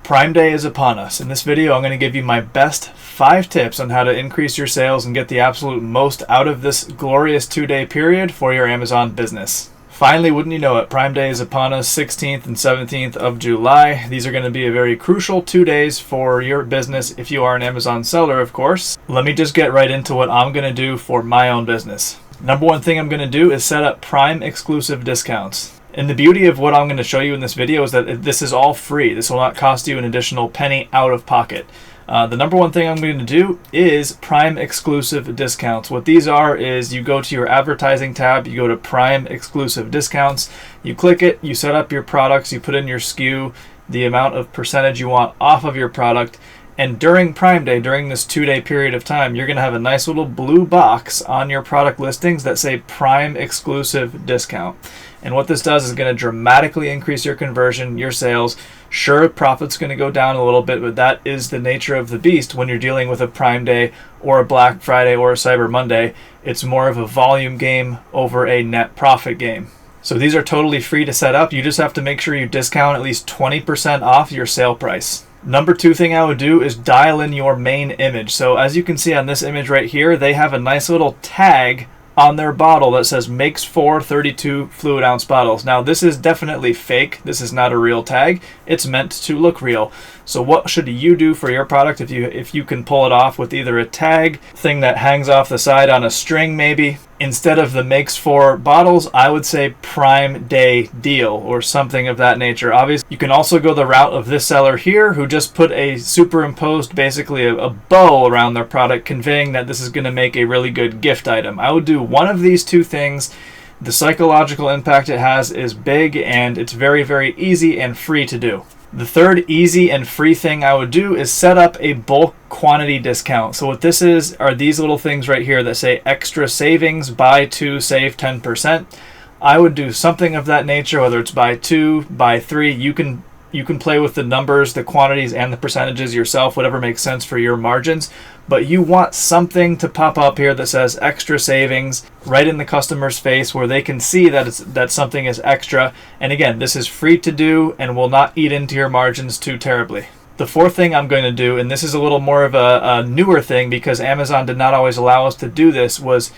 Prime Day is upon us. In this video, I'm going to give you my best 5 tips on how to increase your sales and get the absolute most out of this glorious 2-day period for your Amazon business. Finally, wouldn't you know it, Prime Day is upon us, 16th and 17th of July. These are going to be a very crucial 2 days for your business if you are an Amazon seller, of course. Let me just get right into what I'm going to do for my own business. Number one thing I'm going to do is set up Prime exclusive discounts. And the beauty of what I'm going to show you in this video is that this is all free. This will not cost you an additional penny out of pocket. The number one thing I'm going to do is Prime exclusive discounts. What these are is you go to your advertising tab, you go to Prime exclusive discounts, you click it, you set up your products, you put in your SKU, the amount of percentage you want off of your product. And during Prime Day, during this 2-day period of time, you're going to have a nice little blue box on your product listings that say Prime exclusive discount. And what this does is going to dramatically increase your conversion, your sales. Sure, profit's going to go down a little bit, but that is the nature of the beast when you're dealing with a Prime Day or a Black Friday or a Cyber Monday. It's more of a volume game over a net profit game. So these are totally free to set up. You just have to make sure you discount at least 20% off your sale price. Number 2 thing I would do is dial in your main image. So as you can see on this image right here, they have a nice little tag on their bottle that says makes for 32 fluid ounce bottles. Now this is definitely fake. This is not a real tag. It's meant to look real. So what should you do for your product if you can pull it off with either a tag thing that hangs off the side on a string maybe? Instead of the makes for bottles, I would say Prime Day deal or something of that nature. Obviously, you can also go the route of this seller here who just put a superimposed, basically a bow around their product, conveying that this is going to make a really good gift item. I would do one of these 2 things. The psychological impact it has is big, and it's very, very easy and free to do. The third easy and free thing I would do is set up a bulk quantity discount. So what this is are these little things right here that say extra savings, buy 2, save 10%. I would do something of that nature, whether it's buy 2, buy 3. You can play with the numbers, the quantities, and the percentages yourself, whatever makes sense for your margins. But you want something to pop up here that says extra savings right in the customer's face where they can see that something is extra. And again, this is free to do and will not eat into your margins too terribly. The 4th thing I'm going to do, and this is a little more of a newer thing because Amazon did not always allow us to do this, was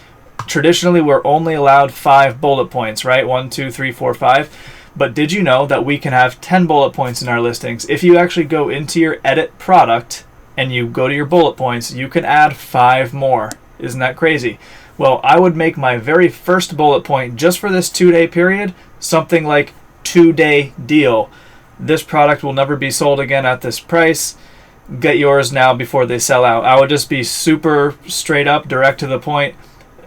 traditionally we're only allowed 5 bullet points, right? 1, 2, 3, 4, 5. But did you know that we can have 10 bullet points in our listings? If you actually go into your edit product and you go to your bullet points, you can add 5 more. Isn't that crazy? Well, I would make my very first bullet point just for this 2-day period something like 2-day deal. This product will never be sold again at this price. Get yours now before they sell out. I would just be super straight up, direct to the point,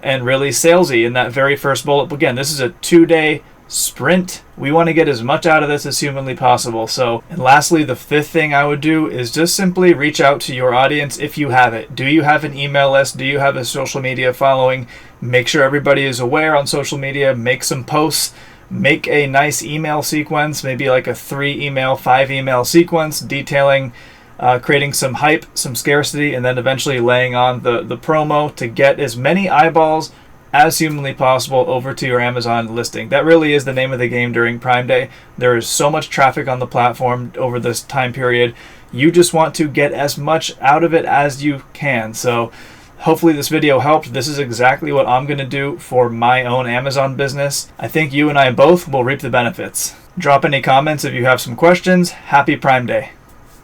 and really salesy in that very first bullet. Again, this is a 2-day sprint. We want to get as much out of this as humanly possible. So, and lastly, the 5th thing I would do is just simply reach out to your audience if you have it. Do you have an email list? Do you have a social media following? Make sure everybody is aware on social media. Make some posts. Make a nice email sequence, maybe like a 3 email, 5 email sequence detailing creating some hype, some scarcity, and then eventually laying on the promo to get as many eyeballs as humanly possible over to your Amazon listing. That really is the name of the game during Prime Day. There is so much traffic on the platform over this time period. You just want to get as much out of it as you can. So hopefully this video helped. This is exactly what I'm going to do for my own Amazon business. I think you and I both will reap the benefits. Drop any comments if you have some questions. Happy Prime Day.